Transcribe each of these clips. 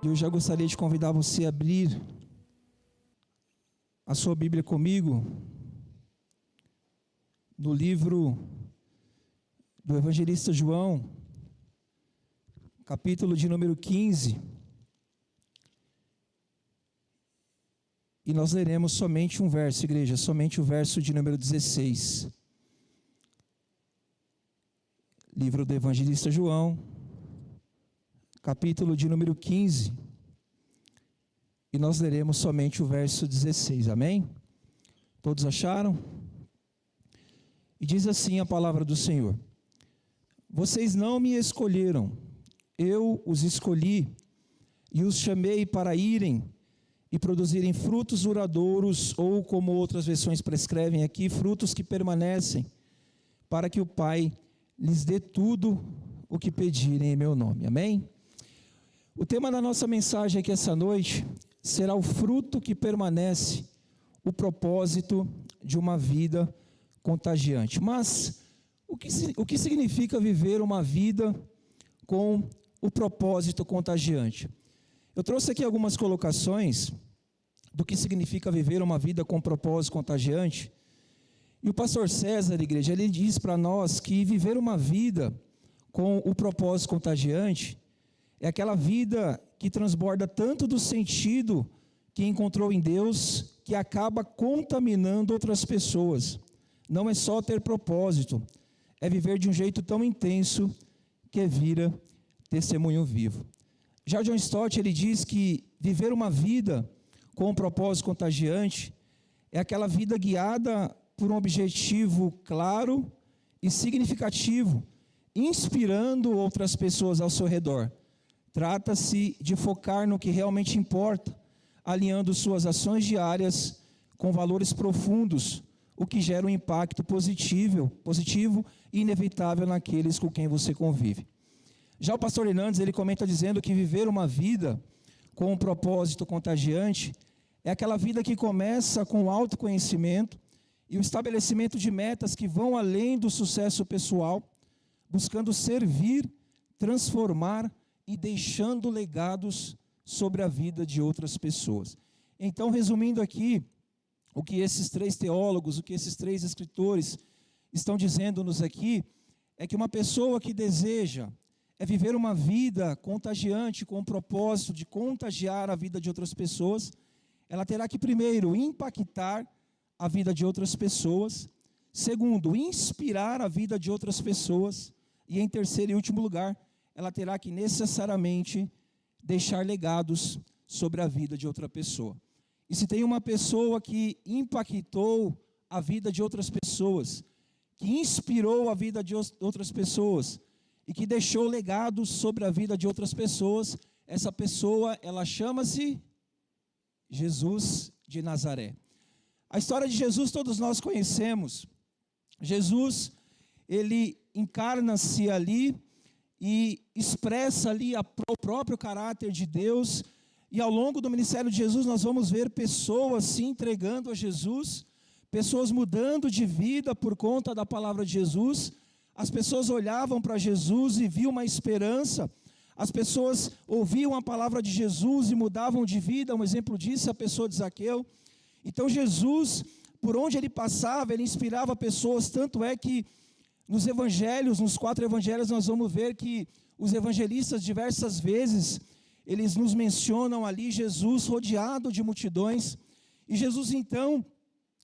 Eu já gostaria de convidar você a abrir a sua Bíblia comigo no livro do evangelista João, capítulo de número 15. E nós leremos somente um verso, igreja, somente o verso de número 16. Livro do evangelista João, capítulo de número 15. E nós leremos somente o verso 16, amém? Todos acharam? E diz assim a palavra do Senhor: Vocês não me escolheram, eu os escolhi e os chamei para irem e produzirem frutos duradouros, ou como outras versões prescrevem aqui, frutos que permanecem, para que o Pai lhes dê tudo o que pedirem em meu nome, amém? O tema da nossa mensagem aqui essa noite será o fruto que permanece, o propósito de uma vida contagiante. Mas o que significa viver uma vida com o propósito contagiante? Eu trouxe aqui algumas colocações do que significa viver uma vida com propósito contagiante. E o pastor César, igreja, ele diz para nós que viver uma vida com o propósito contagiante é aquela vida que transborda tanto do sentido que encontrou em Deus, que acaba contaminando outras pessoas. Não é só ter propósito, é viver de um jeito tão intenso que vira testemunho vivo. Já John Stott, ele diz que viver uma vida com um propósito contagiante é aquela vida guiada por um objetivo claro e significativo, inspirando outras pessoas ao seu redor. Trata-se de focar no que realmente importa, alinhando suas ações diárias com valores profundos, o que gera um impacto positivo e inevitável naqueles com quem você convive. Já o pastor Hernandes, ele comenta dizendo que viver uma vida com um propósito contagiante é aquela vida que começa com o autoconhecimento e o estabelecimento de metas que vão além do sucesso pessoal, buscando servir, transformar e deixando legados sobre a vida de outras pessoas. Então, resumindo aqui, o que esses três teólogos, o que esses três escritores estão dizendo-nos aqui, é que uma pessoa que deseja viver uma vida contagiante, com o propósito de contagiar a vida de outras pessoas, ela terá que, primeiro, impactar a vida de outras pessoas, segundo, inspirar a vida de outras pessoas, e em terceiro e último lugar, ela terá que necessariamente deixar legados sobre a vida de outra pessoa. E se tem uma pessoa que impactou a vida de outras pessoas, que inspirou a vida de outras pessoas, e que deixou legados sobre a vida de outras pessoas, essa pessoa, ela chama-se Jesus de Nazaré. A história de Jesus todos nós conhecemos. Jesus, ele encarna-se ali e expressa ali o próprio caráter de Deus. E ao longo do ministério de Jesus nós vamos ver pessoas se entregando a Jesus, pessoas mudando de vida por conta da palavra de Jesus. As pessoas olhavam para Jesus e viam uma esperança. As pessoas ouviam a palavra de Jesus e mudavam de vida. Um exemplo disso é a pessoa de Zaqueu. Então Jesus, por onde ele passava, ele inspirava pessoas. Tanto é que nos evangelhos, nos 4 evangelhos, nós vamos ver que os evangelistas diversas vezes, eles nos mencionam ali Jesus rodeado de multidões. E Jesus, então,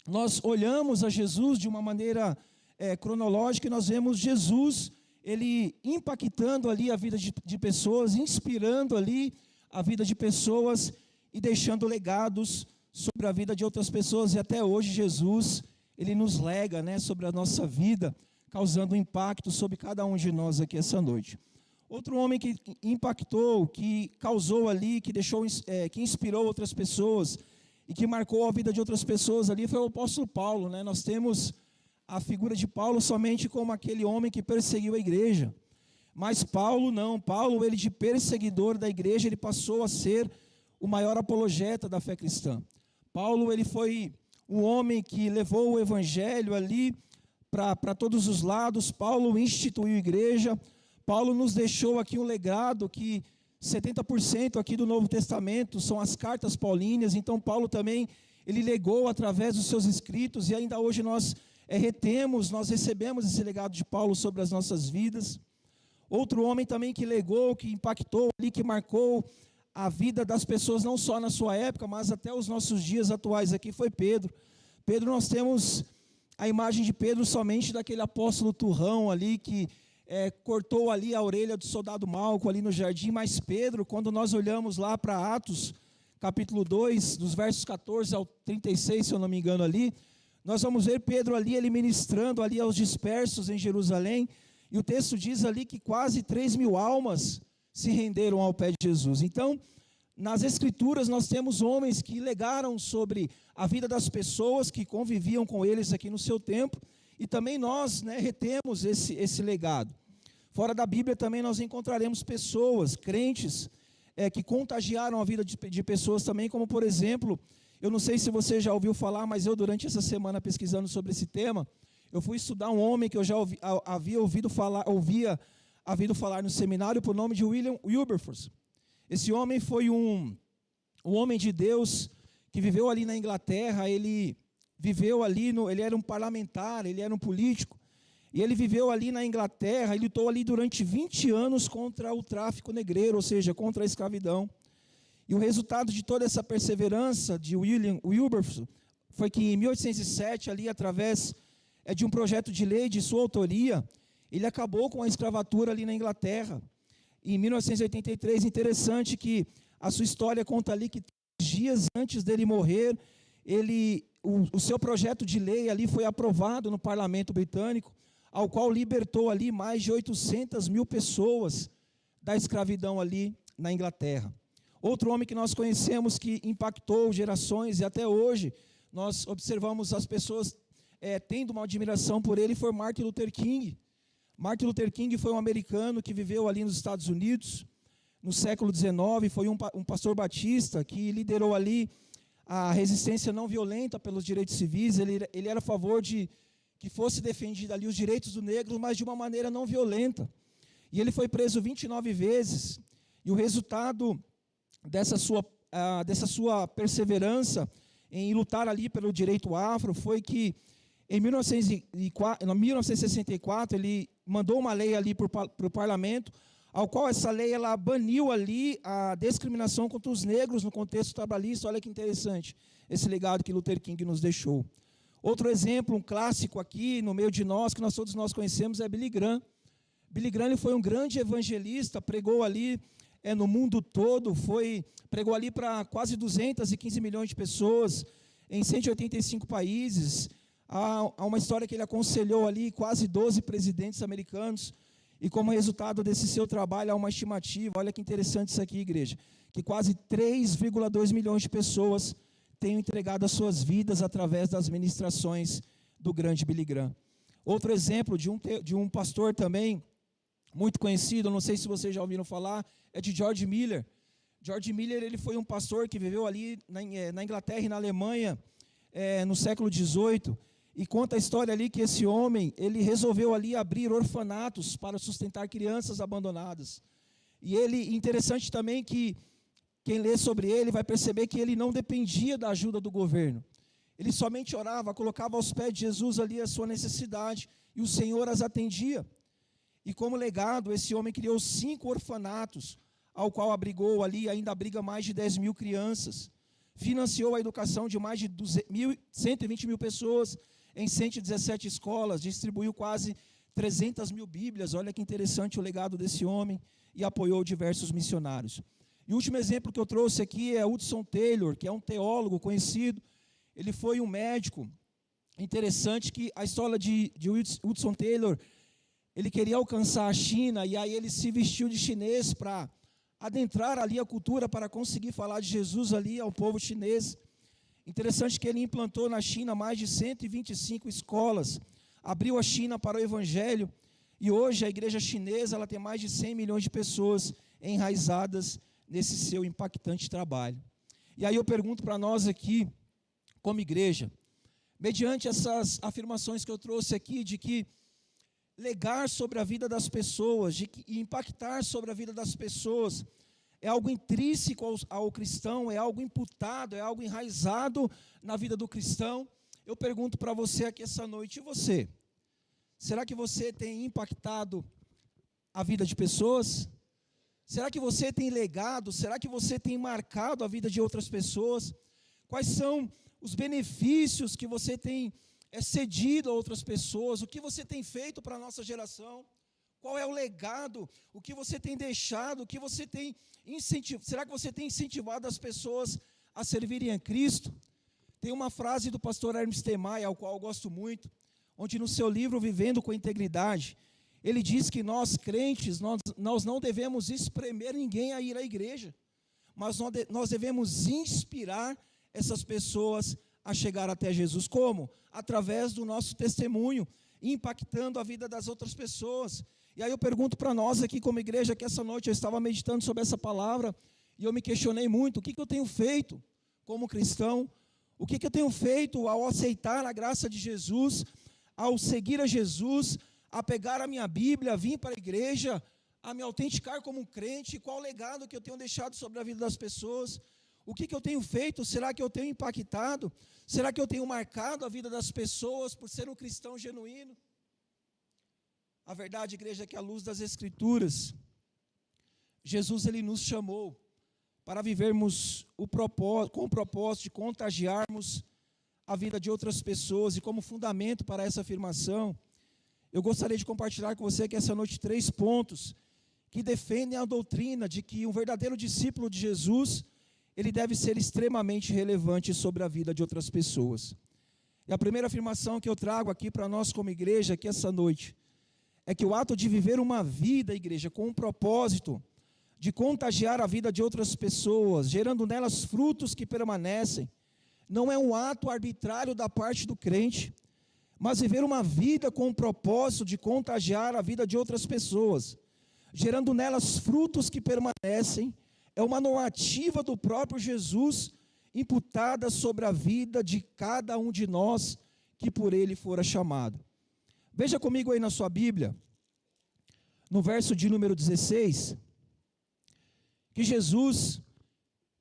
nós olhamos a Jesus de uma maneira cronológica e nós vemos Jesus, ele impactando ali a vida de pessoas, inspirando ali a vida de pessoas e deixando legados sobre a vida de outras pessoas. E até hoje Jesus, ele nos lega, sobre a nossa vida, causando um impacto sobre cada um de nós aqui essa noite. Outro homem que impactou, que causou ali, que deixou, que inspirou outras pessoas e que marcou a vida de outras pessoas ali foi o apóstolo Paulo, Nós temos a figura de Paulo somente como aquele homem que perseguiu a igreja. Mas Paulo não. Paulo, ele de perseguidor da igreja, ele passou a ser o maior apologeta da fé cristã. Paulo, ele foi um homem que levou o evangelho ali para todos os lados. Paulo instituiu igreja. Paulo nos deixou aqui um legado que 70% aqui do Novo Testamento são as cartas paulíneas, então Paulo também, ele legou através dos seus escritos, e ainda hoje nós nós recebemos esse legado de Paulo sobre as nossas vidas. Outro homem também que legou, que impactou ali, que marcou a vida das pessoas, não só na sua época, mas até os nossos dias atuais aqui, foi Pedro. Pedro, nós temos a imagem de Pedro somente daquele apóstolo turrão ali, que cortou ali a orelha do soldado Malco ali no jardim, mas Pedro, quando nós olhamos lá para Atos, capítulo 2, dos versos 14 ao 36, se eu não me engano ali, nós vamos ver Pedro ali, ele ministrando ali aos dispersos em Jerusalém, e o texto diz ali que quase 3.000 almas se renderam ao pé de Jesus. Então, nas Escrituras nós temos homens que legaram sobre a vida das pessoas que conviviam com eles aqui no seu tempo, e também nós retemos esse legado. Fora da Bíblia também nós encontraremos pessoas, crentes, que contagiaram a vida de pessoas também, como por exemplo, eu não sei se você já ouviu falar, mas eu durante essa semana pesquisando sobre esse tema, eu fui estudar um homem que eu já havia ouvido falar no seminário por nome de William Wilberforce. Esse homem foi um homem de Deus que viveu ali na Inglaterra, ele viveu ali, ele era um parlamentar, ele era um político, e ele viveu ali na Inglaterra, ele lutou ali durante 20 anos contra o tráfico negreiro, ou seja, contra a escravidão. E o resultado de toda essa perseverança de William Wilberforce foi que em 1807, ali através de um projeto de lei de sua autoria, ele acabou com a escravatura ali na Inglaterra. Em 1983, interessante que a sua história conta ali que 3 dias antes dele morrer, o seu projeto de lei ali foi aprovado no parlamento britânico, ao qual libertou ali mais de 800.000 pessoas da escravidão ali na Inglaterra. Outro homem que nós conhecemos que impactou gerações e até hoje nós observamos as pessoas tendo uma admiração por ele, foi Martin Luther King. Martin Luther King foi um americano que viveu ali nos Estados Unidos no século XIX, foi um pastor batista que liderou ali a resistência não violenta pelos direitos civis. Ele era a favor de que fosse defendido ali os direitos do negro, mas de uma maneira não violenta. E ele foi preso 29 vezes, e o resultado dessa sua perseverança em lutar ali pelo direito afro foi que em 1964 ele mandou uma lei ali para o parlamento, ao qual essa lei ela baniu ali a discriminação contra os negros no contexto trabalhista. Olha que interessante esse legado que Luther King nos deixou. Outro exemplo, um clássico aqui no meio de nós, que todos nós conhecemos, é Billy Graham. Billy Graham ele foi um grande evangelista, pregou ali no mundo todo, pregou ali para quase 215 milhões de pessoas, em 185 países. Há uma história que ele aconselhou ali quase 12 presidentes americanos, e como resultado desse seu trabalho há uma estimativa, olha que interessante isso aqui, igreja, que quase 3,2 milhões de pessoas tenham entregado as suas vidas através das ministrações do grande Billy Graham. Outro exemplo de um pastor também, muito conhecido, não sei se vocês já ouviram falar, é de George Miller. George Miller ele foi um pastor que viveu ali na Inglaterra e na Alemanha no século XVIII, e conta a história ali que esse homem, ele resolveu ali abrir orfanatos para sustentar crianças abandonadas. E interessante também que quem lê sobre ele vai perceber que ele não dependia da ajuda do governo. Ele somente orava, colocava aos pés de Jesus ali a sua necessidade, e o Senhor as atendia. E como legado, esse homem criou 5 orfanatos, ao qual abrigou ali, ainda abriga mais de 10.000 crianças. Financiou a educação de mais de 120.000 pessoas em 117 escolas, distribuiu quase 300.000 Bíblias. Olha que interessante o legado desse homem, e apoiou diversos missionários. E o último exemplo que eu trouxe aqui é Hudson Taylor, que é um teólogo conhecido. Ele foi um médico. Interessante que a história de Hudson Taylor, ele queria alcançar a China, e aí ele se vestiu de chinês para adentrar ali a cultura, para conseguir falar de Jesus ali ao povo chinês. Interessante que ele implantou na China mais de 125 escolas, abriu a China para o evangelho, e hoje a igreja chinesa ela tem mais de 100 milhões de pessoas enraizadas nesse seu impactante trabalho. E aí eu pergunto para nós aqui, como igreja, mediante essas afirmações que eu trouxe aqui, de que legar sobre a vida das pessoas, de que impactar sobre a vida das pessoas, é algo intrínseco ao cristão, é algo imputado, é algo enraizado na vida do cristão. Eu pergunto para você aqui essa noite, e você? Será que você tem impactado a vida de pessoas? Será que você tem legado? Será que você tem marcado a vida de outras pessoas? Quais são os benefícios que você tem cedido a outras pessoas? O que você tem feito para a nossa geração? Qual é o legado? O que você tem deixado? O que você tem incentivado? Será que você tem incentivado as pessoas a servirem a Cristo? Tem uma frase do pastor Hermes Temay, ao qual eu gosto muito, onde no seu livro Vivendo com Integridade, ele diz que nós crentes, nós não devemos espremer ninguém a ir à igreja, mas nós devemos inspirar essas pessoas a chegar até Jesus. Como? Através do nosso testemunho, impactando a vida das outras pessoas. E aí eu pergunto para nós aqui como igreja, que essa noite eu estava meditando sobre essa palavra, e eu me questionei muito, o que eu tenho feito como cristão? O que eu tenho feito ao aceitar a graça de Jesus, ao seguir a Jesus, a pegar a minha Bíblia, a vir para a igreja, a me autenticar como um crente? Qual o legado que eu tenho deixado sobre a vida das pessoas? O que eu tenho feito? Será que eu tenho impactado? Será que eu tenho marcado a vida das pessoas por ser um cristão genuíno? A verdade, igreja, é que à luz das Escrituras, Jesus ele nos chamou para vivermos com o propósito de contagiarmos a vida de outras pessoas. E como fundamento para essa afirmação, eu gostaria de compartilhar com você aqui essa noite 3 pontos que defendem a doutrina de que um verdadeiro discípulo de Jesus, ele deve ser extremamente relevante sobre a vida de outras pessoas. E a primeira afirmação que eu trago aqui para nós como igreja, aqui essa noite, é que o ato de viver uma vida, igreja, com um propósito de contagiar a vida de outras pessoas, gerando nelas frutos que permanecem, não é um ato arbitrário da parte do crente, mas viver uma vida com o propósito de contagiar a vida de outras pessoas, gerando nelas frutos que permanecem, é uma normativa do próprio Jesus, imputada sobre a vida de cada um de nós, que por ele fora chamado. Veja comigo aí na sua Bíblia, no verso de número 16, que Jesus,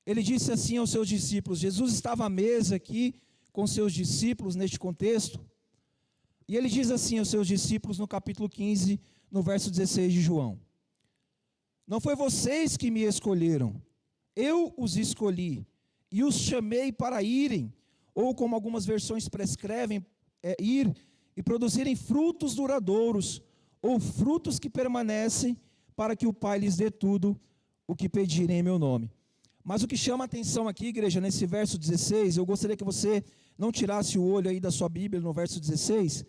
ele disse assim aos seus discípulos. Jesus estava à mesa aqui com seus discípulos neste contexto, e ele diz assim aos seus discípulos no capítulo 15, no verso 16 de João: não foi vocês que me escolheram, eu os escolhi e os chamei para irem, ou como algumas versões prescrevem, ir e produzirem frutos duradouros, ou frutos que permanecem, para que o Pai lhes dê tudo o que pedirem em meu nome. Mas o que chama a atenção aqui, igreja, nesse verso 16, eu gostaria que você não tirasse o olho aí da sua Bíblia no verso 16,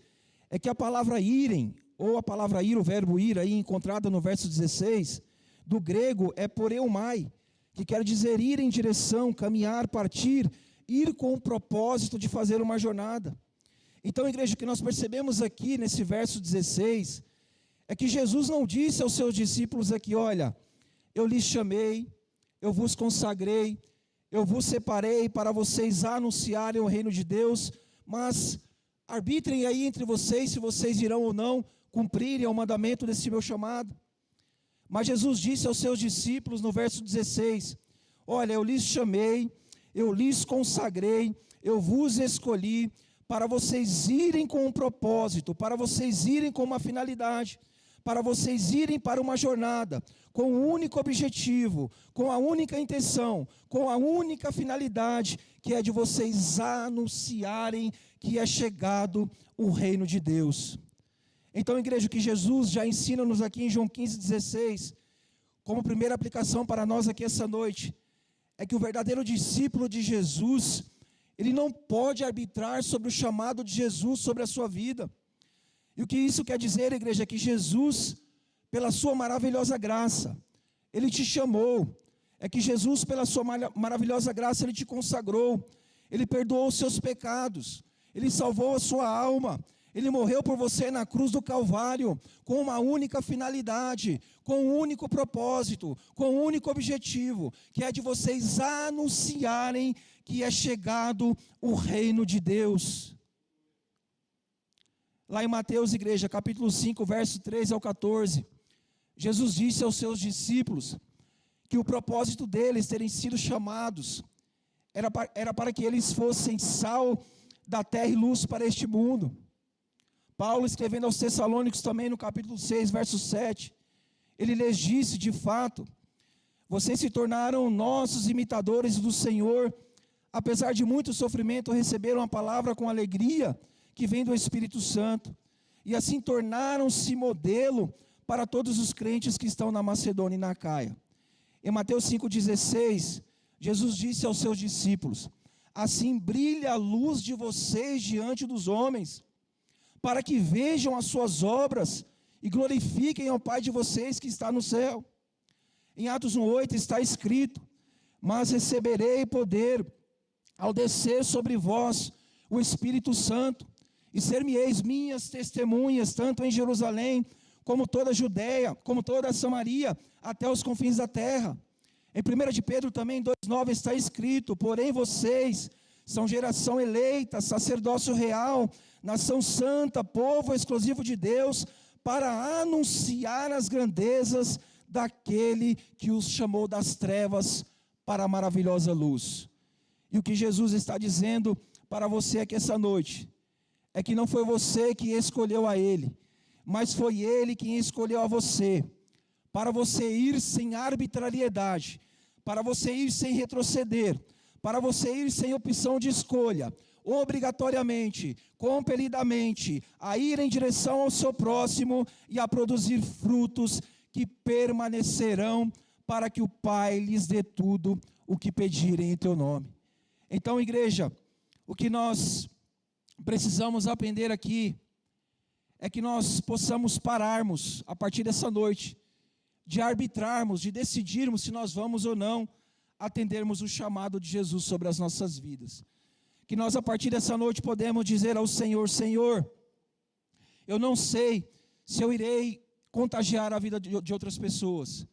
é que a palavra irem, ou a palavra ir, o verbo ir aí encontrada no verso 16, do grego é poreumai, que quer dizer ir em direção, caminhar, partir, ir com o propósito de fazer uma jornada. Então, igreja, o que nós percebemos aqui nesse verso 16, é que Jesus não disse aos seus discípulos aqui: olha, eu lhes chamei, eu vos consagrei, eu vos separei para vocês anunciarem o reino de Deus, mas arbitrem aí entre vocês se vocês irão ou não cumprirem o mandamento desse meu chamado. Mas Jesus disse aos seus discípulos no verso 16, olha, eu lhes chamei, eu lhes consagrei, eu vos escolhi para vocês irem com um propósito, para vocês irem com uma finalidade, para vocês irem para uma jornada, com um único objetivo, com a única intenção, com a única finalidade, que é de vocês anunciarem que é chegado o reino de Deus. Então, igreja, o que Jesus já ensina-nos aqui em João 15,16, como primeira aplicação para nós aqui essa noite, é que o verdadeiro discípulo de Jesus, ele não pode arbitrar sobre o chamado de Jesus sobre a sua vida. E o que isso quer dizer, igreja, é que Jesus, pela sua maravilhosa graça, ele te chamou. É que Jesus, pela sua maravilhosa graça, ele te consagrou. Ele perdoou os seus pecados. Ele salvou a sua alma. Ele morreu por você na cruz do Calvário, com uma única finalidade, com um único propósito, com um único objetivo, que é de vocês anunciarem que é chegado o reino de Deus. Lá em Mateus, igreja, capítulo 5, verso 13 ao 14, Jesus disse aos seus discípulos que o propósito deles terem sido chamados era para que eles fossem sal da terra e luz para este mundo. Paulo, escrevendo aos Tessalônicos também no capítulo 6, verso 7, ele lhes disse: de fato, vocês se tornaram nossos imitadores do Senhor, apesar de muito sofrimento, receberam a palavra com alegria que vem do Espírito Santo, e assim tornaram-se modelo para todos os crentes que estão na Macedônia e na Acaia. Em Mateus 5,16, Jesus disse aos seus discípulos: assim brilha a luz de vocês diante dos homens, para que vejam as suas obras e glorifiquem ao Pai de vocês que está no céu. Em Atos 1,8 está escrito: mas receberei poder ao descer sobre vós o Espírito Santo, e ser-me-eis minhas testemunhas, tanto em Jerusalém, como toda a Judeia, como toda a Samaria, até os confins da terra. Em 1 de Pedro também, 2,9 está escrito: porém vocês são geração eleita, sacerdócio real, nação santa, povo exclusivo de Deus, para anunciar as grandezas daquele que os chamou das trevas para a maravilhosa luz. E o que Jesus está dizendo para você aqui essa noite é que não foi você que escolheu a Ele, mas foi Ele quem escolheu a você, para você ir sem arbitrariedade, para você ir sem retroceder, para você ir sem opção de escolha, obrigatoriamente, compelidamente, a ir em direção ao seu próximo e a produzir frutos que permanecerão, para que o Pai lhes dê tudo o que pedirem em teu nome. Então, igreja, o que nós precisamos aprender aqui é que nós possamos pararmos, a partir dessa noite, de arbitrarmos, de decidirmos se nós vamos ou não atendermos o chamado de Jesus sobre as nossas vidas. Que nós, a partir dessa noite, podemos dizer ao Senhor: Senhor, eu não sei se eu irei contagiar a vida de outras pessoas.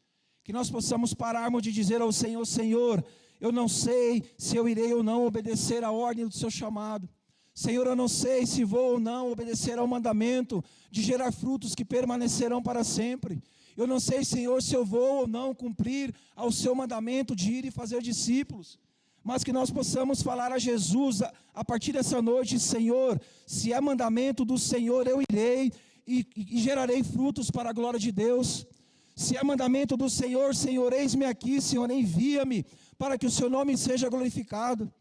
Que nós possamos pararmos de dizer ao Senhor: Senhor, eu não sei se eu irei ou não obedecer à ordem do seu chamado. Senhor, eu não sei se vou ou não obedecer ao mandamento de gerar frutos que permanecerão para sempre. Eu não sei, Senhor, se eu vou ou não cumprir ao seu mandamento de ir e fazer discípulos. Mas que nós possamos falar a Jesus a partir dessa noite: Senhor, se é mandamento do Senhor, eu irei e gerarei frutos para a glória de Deus. Se é mandamento do Senhor, Senhor, eis-me aqui, Senhor, envia-me, para que o seu nome seja glorificado.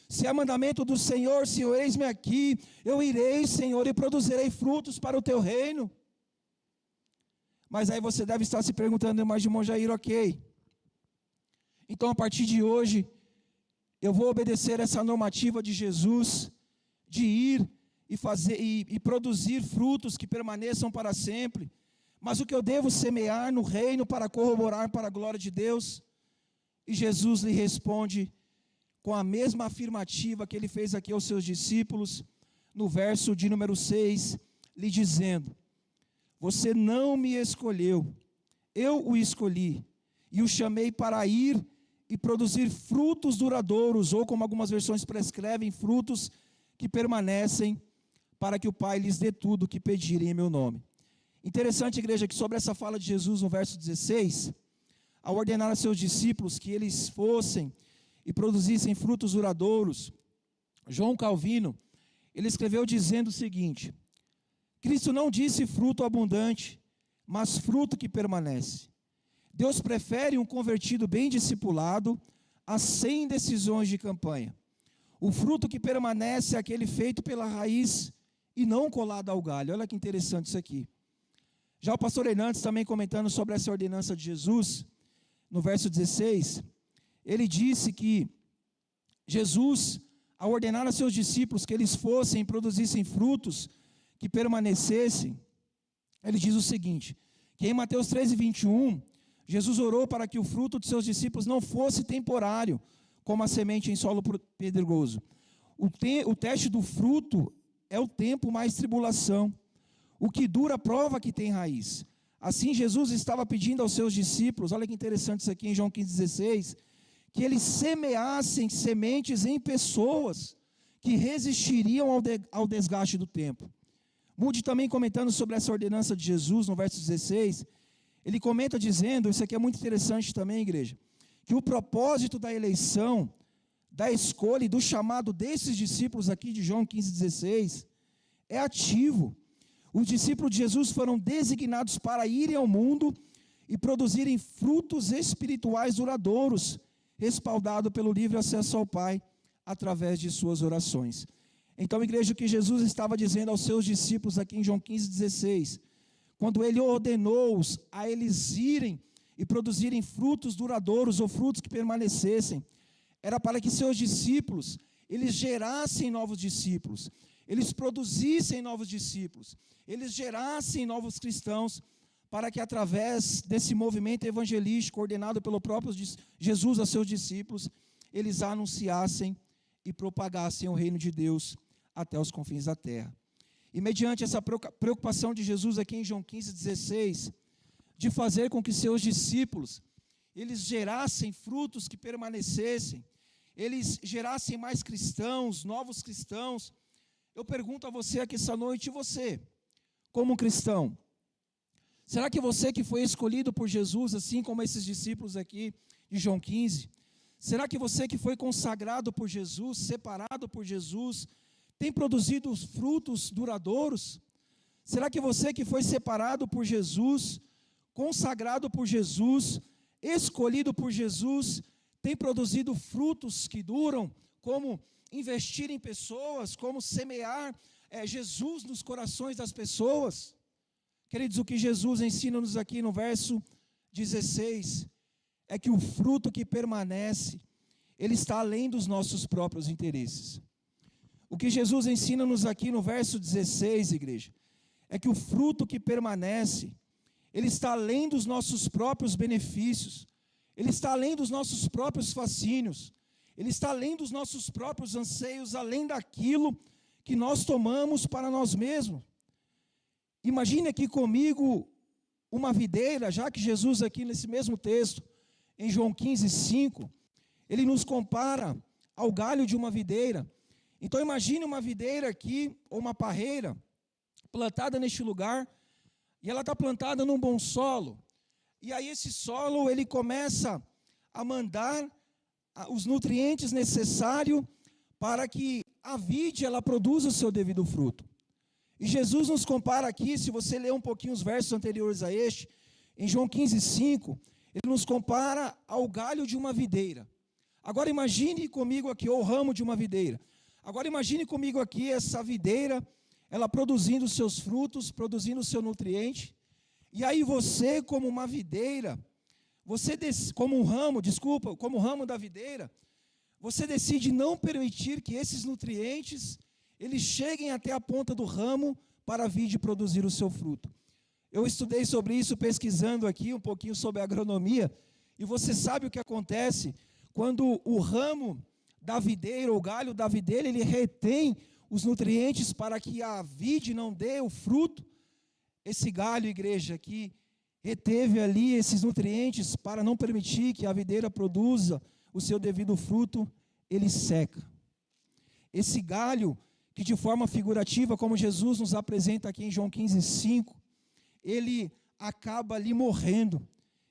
Se é mandamento do Senhor, Senhor, eis-me aqui, eu irei, Senhor, e produzirei frutos para o teu reino. Mas aí você deve estar se perguntando: mas irmão Jair, ok, então a partir de hoje, eu vou obedecer essa normativa de Jesus, de ir e fazer e produzir frutos que permaneçam para sempre. Mas o que eu devo semear no reino para corroborar para a glória de Deus? E Jesus lhe responde com a mesma afirmativa que ele fez aqui aos seus discípulos, no verso de número 6, lhe dizendo: você não me escolheu, eu o escolhi, e o chamei para ir e produzir frutos duradouros, ou como algumas versões prescrevem, frutos que permanecem, para que o Pai lhes dê tudo o que pedirem em meu nome. Interessante, igreja, que sobre essa fala de Jesus no verso 16, ao ordenar a seus discípulos que eles fossem e produzissem frutos duradouros, João Calvino, ele escreveu dizendo o seguinte: Cristo não disse fruto abundante, mas fruto que permanece. Deus prefere um convertido bem discipulado a 100 decisões de campanha. O fruto que permanece é aquele feito pela raiz e não colado ao galho. Olha que interessante isso aqui. Já o pastor Hernandes, também comentando sobre essa ordenança de Jesus, no verso 16, ele disse que Jesus, ao ordenar a seus discípulos que eles fossem e produzissem frutos que permanecessem, ele diz o seguinte, que em Mateus 13:21, Jesus orou para que o fruto de seus discípulos não fosse temporário, como a semente em solo pedregoso. O teste do fruto é o tempo mais tribulação. O que dura prova que tem raiz. Assim Jesus estava pedindo aos seus discípulos, olha que interessante isso aqui em João 15:16, que eles semeassem sementes em pessoas que resistiriam ao desgaste do tempo. Moody também comentando sobre essa ordenança de Jesus, no verso 16, ele comenta dizendo, isso aqui é muito interessante também, igreja, que o propósito da eleição, da escolha e do chamado desses discípulos aqui de João 15,16 é ativo. Os discípulos de Jesus foram designados para irem ao mundo e produzirem frutos espirituais duradouros, respaldado pelo livre acesso ao Pai, através de suas orações. Então, igreja, o que Jesus estava dizendo aos seus discípulos aqui em João 15,16, quando ele ordenou-os a eles irem e produzirem frutos duradouros ou frutos que permanecessem, era para que seus discípulos, eles gerassem novos discípulos, eles produzissem novos discípulos, eles gerassem novos cristãos, para que através desse movimento evangelístico ordenado pelo próprio Jesus a seus discípulos, eles anunciassem e propagassem o reino de Deus até os confins da terra. E mediante essa preocupação de Jesus aqui em João 15,16, de fazer com que seus discípulos, eles gerassem frutos que permanecessem, eles gerassem mais cristãos, novos cristãos, eu pergunto a você aqui essa noite, e você, como cristão, será que você que foi escolhido por Jesus, assim como esses discípulos aqui de João 15, será que você que foi consagrado por Jesus, separado por Jesus, tem produzido os frutos duradouros? Será que você que foi separado por Jesus, consagrado por Jesus, escolhido por Jesus, tem produzido frutos que duram, como investir em pessoas, como semear Jesus nos corações das pessoas? Queridos, o que Jesus ensina-nos aqui no verso 16, é que o fruto que permanece, ele está além dos nossos próprios interesses. O que Jesus ensina-nos aqui no verso 16, igreja, é que o fruto que permanece, ele está além dos nossos próprios benefícios, ele está além dos nossos próprios fascínios, ele está além dos nossos próprios anseios, além daquilo que nós tomamos para nós mesmos. Imagine aqui comigo uma videira, já que Jesus aqui nesse mesmo texto, em João 15:5, ele nos compara ao galho de uma videira. Então imagine uma videira aqui, ou uma parreira, plantada neste lugar, e ela está plantada num bom solo. E aí esse solo, ele começa a mandar os nutrientes necessários para que a vide, ela produza o seu devido fruto. E Jesus nos compara aqui, se você ler um pouquinho os versos anteriores a este, em João 15:5, ele nos compara ao galho de uma videira. Agora imagine comigo aqui, ou o ramo de uma videira. Agora imagine comigo aqui essa videira, ela produzindo os seus frutos, produzindo o seu nutriente. E aí você, como uma videira, como o ramo da videira, você decide não permitir que esses nutrientes, eles cheguem até a ponta do ramo para a vide produzir o seu fruto. Eu estudei sobre isso, pesquisando aqui um pouquinho sobre agronomia, e você sabe o que acontece quando o ramo da videira, ou o galho da videira, ele retém os nutrientes para que a vide não dê o fruto. Esse galho, igreja, que reteve ali esses nutrientes para não permitir que a videira produza o seu devido fruto, ele seca. Esse galho, que de forma figurativa, como Jesus nos apresenta aqui em João 15:5, ele acaba ali morrendo.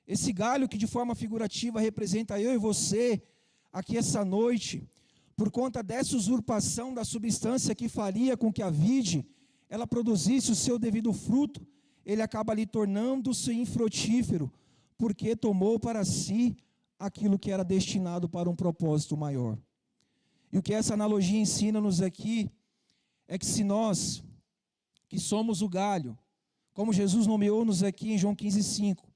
Esse galho que de forma figurativa representa eu e você, aqui essa noite, por conta dessa usurpação da substância que faria com que a vide, ela produzisse o seu devido fruto, ele acaba ali tornando-se infrutífero, porque tomou para si aquilo que era destinado para um propósito maior. E o que essa analogia ensina-nos aqui, é que se nós, que somos o galho, como Jesus nomeou-nos aqui em João 15:5,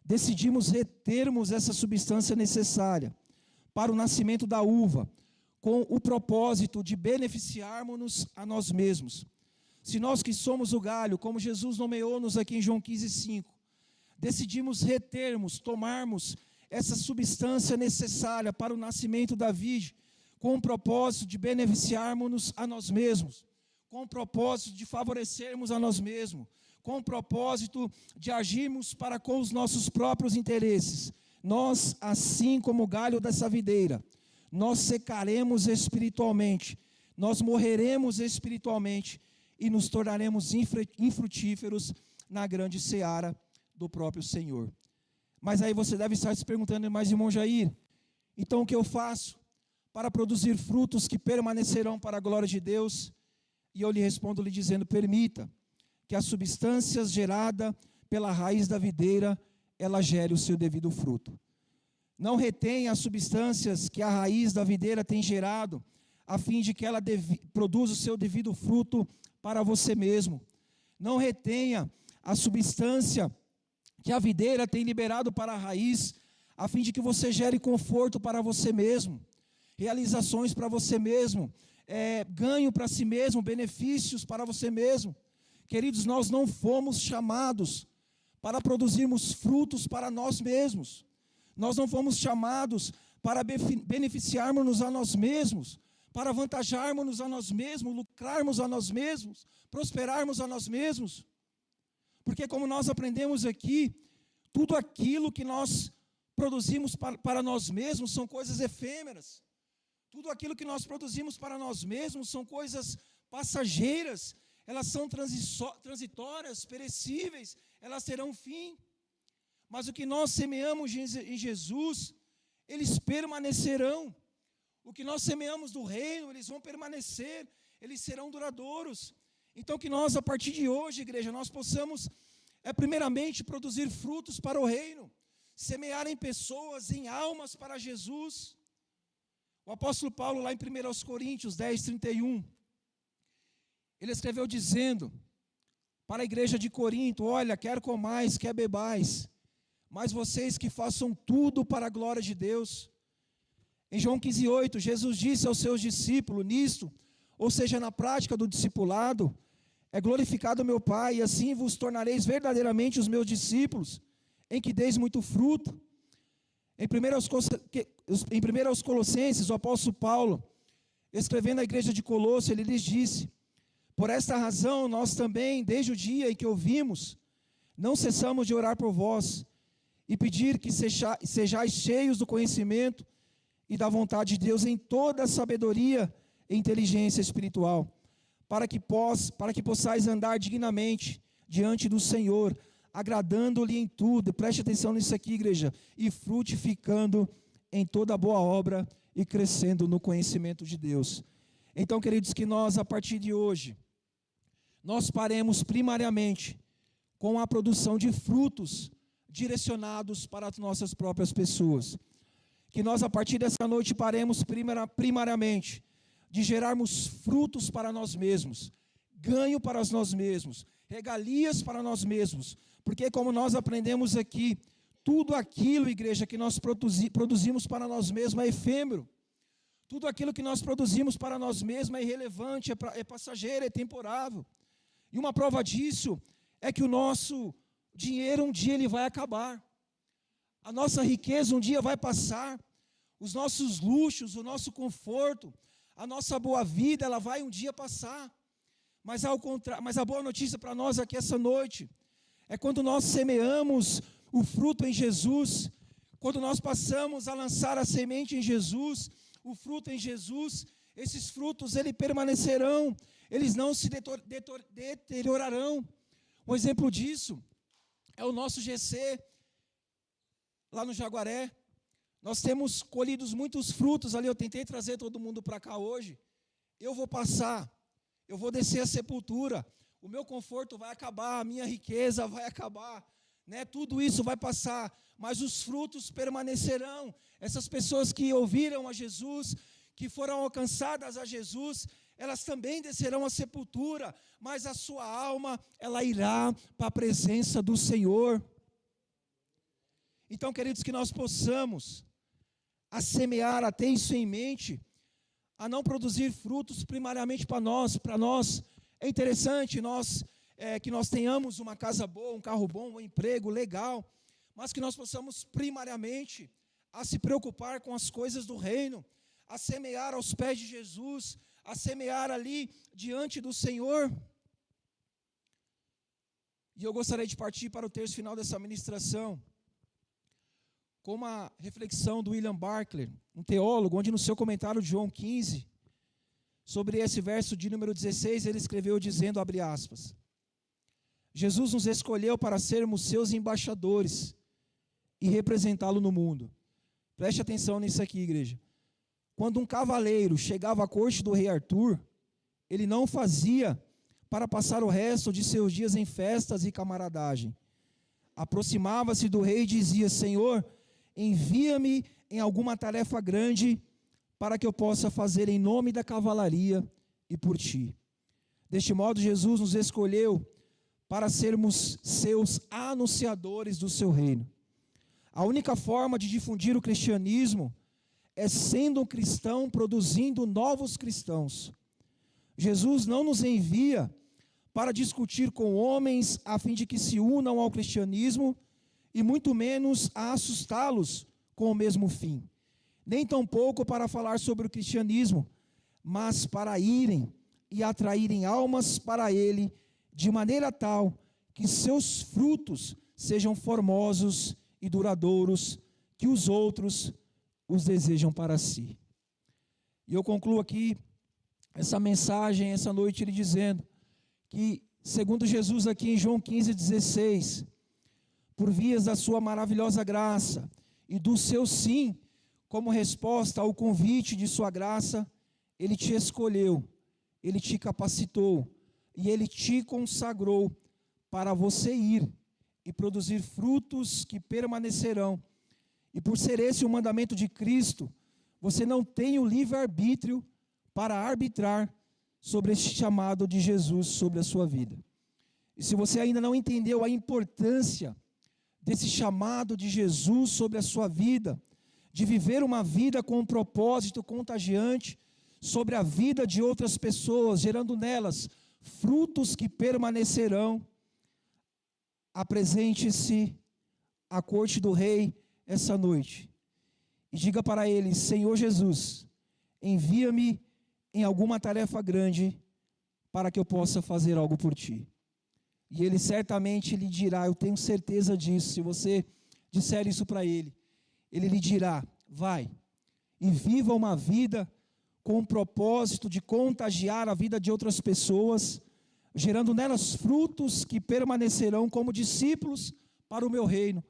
decidimos retermos essa substância necessária para o nascimento da uva, com o propósito de beneficiarmos-nos a nós mesmos. Se nós que somos o galho, como Jesus nomeou-nos aqui em João 15:5, decidimos retermos, tomarmos essa substância necessária para o nascimento da vide, com o propósito de beneficiarmos-nos a nós mesmos, com o propósito de favorecermos a nós mesmos, com o propósito de agirmos para com os nossos próprios interesses, nós, assim como o galho dessa videira, nós secaremos espiritualmente, nós morreremos espiritualmente e nos tornaremos infrutíferos na grande seara do próprio Senhor. Mas aí você deve estar se perguntando, mas irmão Jair, então o que eu faço para produzir frutos que permanecerão para a glória de Deus? E eu lhe respondo lhe dizendo, permita que as substâncias geradas pela raiz da videira, ela gere o seu devido fruto. Não retenha as substâncias que a raiz da videira tem gerado, a fim de que ela produza o seu devido fruto para você mesmo. Não retenha a substância que a videira tem liberado para a raiz, a fim de que você gere conforto para você mesmo, realizações para você mesmo, ganho para si mesmo, benefícios para você mesmo. Queridos, nós não fomos chamados para produzirmos frutos para nós mesmos. Nós não fomos chamados para beneficiarmos-nos a nós mesmos, para avantajarmos-nos a nós mesmos, lucrarmos a nós mesmos, prosperarmos a nós mesmos. Porque como nós aprendemos aqui, tudo aquilo que nós produzimos para nós mesmos são coisas efêmeras. Tudo aquilo que nós produzimos para nós mesmos são coisas passageiras. Elas são transitórias, perecíveis, elas terão fim. Mas o que nós semeamos em Jesus, eles permanecerão. O que nós semeamos do reino, eles vão permanecer, eles serão duradouros. Então que nós, a partir de hoje, igreja, nós possamos, primeiramente, produzir frutos para o reino, semear em pessoas, em almas para Jesus. O apóstolo Paulo, lá em 1 Coríntios 10, 31, ele escreveu dizendo para a igreja de Corinto, olha, quer comais, quer bebais, mas vocês que façam tudo para a glória de Deus. Em João 15, 8, Jesus disse aos seus discípulos, nisto, ou seja, na prática do discipulado, é glorificado meu Pai, e assim vos tornareis verdadeiramente os meus discípulos, em que deis muito fruto. Em 1 Colossenses, o apóstolo Paulo, escrevendo à igreja de Colosso, ele lhes disse, por esta razão nós também, desde o dia em que ouvimos, não cessamos de orar por vós, e pedir que sejais cheios do conhecimento e da vontade de Deus em toda a sabedoria e inteligência espiritual, para que possais andar dignamente diante do Senhor, agradando-lhe em tudo, preste atenção nisso aqui, igreja, e frutificando em toda boa obra e crescendo no conhecimento de Deus. Então, queridos, que nós, a partir de hoje, nós paremos primariamente com a produção de frutos direcionados para as nossas próprias pessoas. Que nós, a partir dessa noite, paremos primariamente de gerarmos frutos para nós mesmos, ganho para nós mesmos, regalias para nós mesmos, porque como nós aprendemos aqui, tudo aquilo, igreja, que nós produzimos para nós mesmos é efêmero, tudo aquilo que nós produzimos para nós mesmos é irrelevante, é passageiro, é temporável, e uma prova disso é que o nosso dinheiro um dia ele vai acabar, a nossa riqueza um dia vai passar, os nossos luxos, o nosso conforto, a nossa boa vida, ela vai um dia passar. Mas a boa notícia para nós aqui essa noite é quando nós semeamos o fruto em Jesus, quando nós passamos a lançar a semente em Jesus, o fruto em Jesus, esses frutos eles permanecerão, eles não se deteriorarão. Um exemplo disso é o nosso GC, lá no Jaguaré. Nós temos colhido muitos frutos ali, eu tentei trazer todo mundo para cá hoje. Eu vou passar, eu vou descer a sepultura, o meu conforto vai acabar, a minha riqueza vai acabar, né? Tudo isso vai passar, mas os frutos permanecerão. Essas pessoas que ouviram a Jesus, que foram alcançadas a Jesus, elas também descerão a sepultura, mas a sua alma, ela irá para a presença do Senhor. Então, queridos, que nós possamos a semear, a ter isso em mente, a não produzir frutos primariamente para nós. É interessante que nós tenhamos uma casa boa, um carro bom, um emprego legal, mas que nós possamos primariamente a se preocupar com as coisas do reino, a semear aos pés de Jesus, a semear ali diante do Senhor. E eu gostaria de partir para o terço final dessa ministração, com uma reflexão do William Barclay, um teólogo, onde no seu comentário de João 15, sobre esse verso de número 16, ele escreveu dizendo, abre aspas, Jesus nos escolheu para sermos seus embaixadores, e representá-lo no mundo. Preste atenção nisso aqui, igreja. Quando um cavaleiro chegava à corte do rei Arthur, ele não fazia para passar o resto de seus dias em festas e camaradagem. Aproximava-se do rei e dizia: Senhor, envia-me em alguma tarefa grande para que eu possa fazer em nome da cavalaria e por ti. Deste modo, Jesus nos escolheu para sermos seus anunciadores do seu reino. A única forma de difundir o cristianismo é sendo um cristão, produzindo novos cristãos. Jesus não nos envia para discutir com homens a fim de que se unam ao cristianismo e muito menos a assustá-los com o mesmo fim. Nem tampouco para falar sobre o cristianismo, mas para irem e atraírem almas para ele, de maneira tal que seus frutos sejam formosos e duradouros, que os outros os desejam para si. E eu concluo aqui essa mensagem, essa noite, ele dizendo que, segundo Jesus aqui em João 15,16, por vias da sua maravilhosa graça e do seu sim, como resposta ao convite de sua graça, ele te escolheu, ele te capacitou e ele te consagrou para você ir e produzir frutos que permanecerão. E por ser esse o mandamento de Cristo, você não tem o livre-arbítrio para arbitrar sobre este chamado de Jesus sobre a sua vida. E se você ainda não entendeu a importância desse chamado de Jesus sobre a sua vida, de viver uma vida com um propósito contagiante sobre a vida de outras pessoas, gerando nelas frutos que permanecerão, apresente-se à corte do rei essa noite e diga para ele: Senhor Jesus, envia-me em alguma tarefa grande para que eu possa fazer algo por ti. E ele certamente lhe dirá, eu tenho certeza disso, se você disser isso para ele, ele lhe dirá: vai e viva uma vida com o propósito de contagiar a vida de outras pessoas, gerando nelas frutos que permanecerão como discípulos para o meu reino,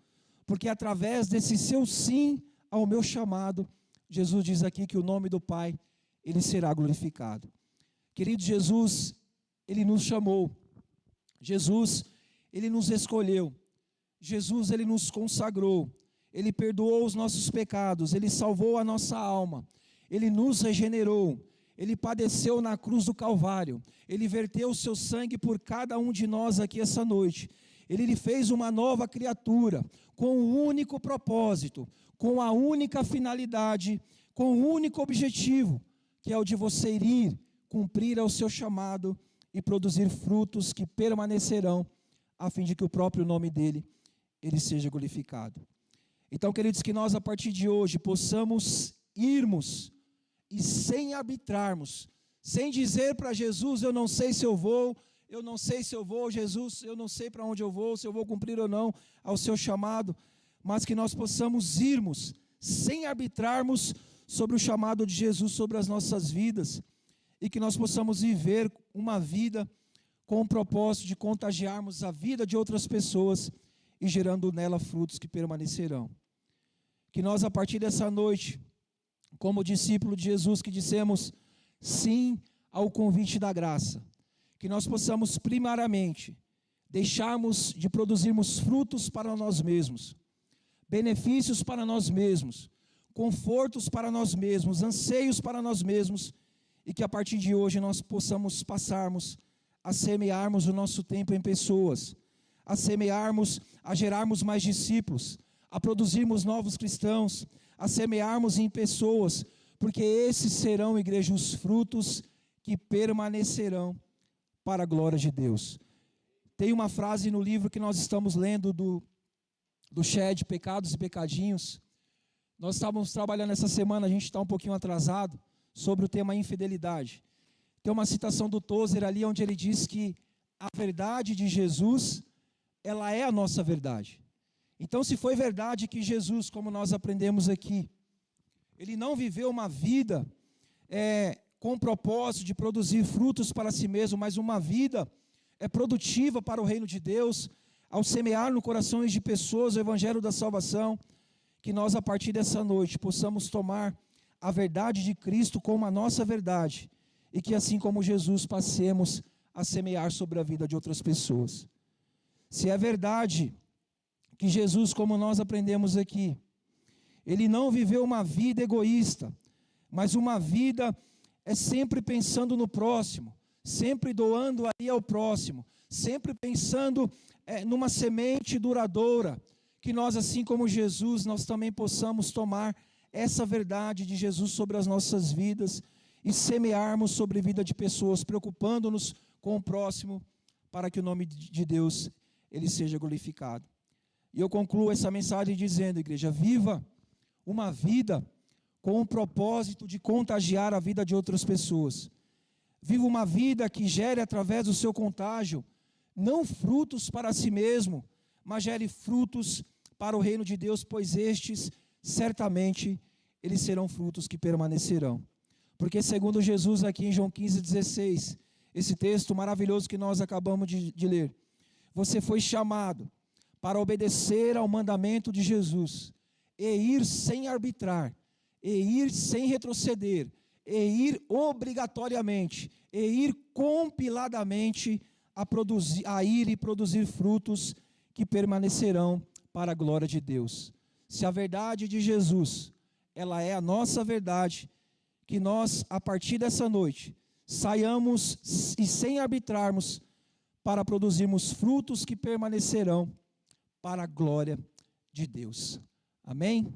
porque através desse seu sim ao meu chamado, Jesus diz aqui que o nome do Pai, ele será glorificado. Querido, Jesus, ele nos chamou, Jesus, ele nos escolheu, Jesus, ele nos consagrou, ele perdoou os nossos pecados, ele salvou a nossa alma, ele nos regenerou, ele padeceu na cruz do Calvário, ele verteu o seu sangue por cada um de nós aqui essa noite, ele lhe fez uma nova criatura, com um único propósito, com a única finalidade, com o único objetivo, que é o de você ir, cumprir ao seu chamado e produzir frutos que permanecerão, a fim de que o próprio nome dele, ele seja glorificado. Então, queridos, que nós a partir de hoje possamos irmos e sem arbitrarmos, sem dizer para Jesus: eu não sei se eu vou, eu não sei se eu vou, Jesus, eu não sei para onde eu vou, se eu vou cumprir ou não ao seu chamado, mas que nós possamos irmos sem arbitrarmos sobre o chamado de Jesus sobre as nossas vidas, e que nós possamos viver uma vida com o propósito de contagiarmos a vida de outras pessoas e gerando nela frutos que permanecerão. Que nós, a partir dessa noite, como discípulo de Jesus, que dissemos sim ao convite da graça, que nós possamos primariamente deixarmos de produzirmos frutos para nós mesmos, benefícios para nós mesmos, confortos para nós mesmos, anseios para nós mesmos, e que a partir de hoje nós possamos passarmos a semearmos o nosso tempo em pessoas, a semearmos, a gerarmos mais discípulos, a produzirmos novos cristãos, a semearmos em pessoas, porque esses serão, igreja, os frutos que permanecerão para a glória de Deus. Tem uma frase no livro que nós estamos lendo do Shed, Pecados e Pecadinhos. Nós estávamos trabalhando essa semana, a gente está um pouquinho atrasado, sobre o tema infidelidade. Tem uma citação do Tozer ali, onde ele diz que a verdade de Jesus, ela é a nossa verdade. Então, se foi verdade que Jesus, como nós aprendemos aqui, ele não viveu uma vida com o propósito de produzir frutos para si mesmo, mas uma vida produtiva para o reino de Deus, ao semear no corações de pessoas o evangelho da salvação, que nós a partir dessa noite possamos tomar a verdade de Cristo como a nossa verdade, e que assim como Jesus passemos a semear sobre a vida de outras pessoas. Se é verdade que Jesus, como nós aprendemos aqui, ele não viveu uma vida egoísta, mas uma vida sempre pensando no próximo, sempre doando aí ao próximo, sempre pensando numa semente duradoura, que nós, assim como Jesus, nós também possamos tomar essa verdade de Jesus sobre as nossas vidas e semearmos sobre a vida de pessoas, preocupando-nos com o próximo, para que o nome de Deus ele seja glorificado. E eu concluo essa mensagem dizendo, igreja, viva uma vida com o propósito de contagiar a vida de outras pessoas. Viva uma vida que gere através do seu contágio, não frutos para si mesmo, mas gere frutos para o reino de Deus, pois estes, certamente, eles serão frutos que permanecerão. Porque segundo Jesus aqui em João 15,16, esse texto maravilhoso que nós acabamos de ler, você foi chamado para obedecer ao mandamento de Jesus, e ir sem arbitrar, e ir sem retroceder, e ir obrigatoriamente, e ir compiladamente a ir e produzir frutos que permanecerão para a glória de Deus. Se a verdade de Jesus, ela é a nossa verdade, que nós, a partir dessa noite, saiamos e sem arbitrarmos, para produzirmos frutos que permanecerão para a glória de Deus. Amém?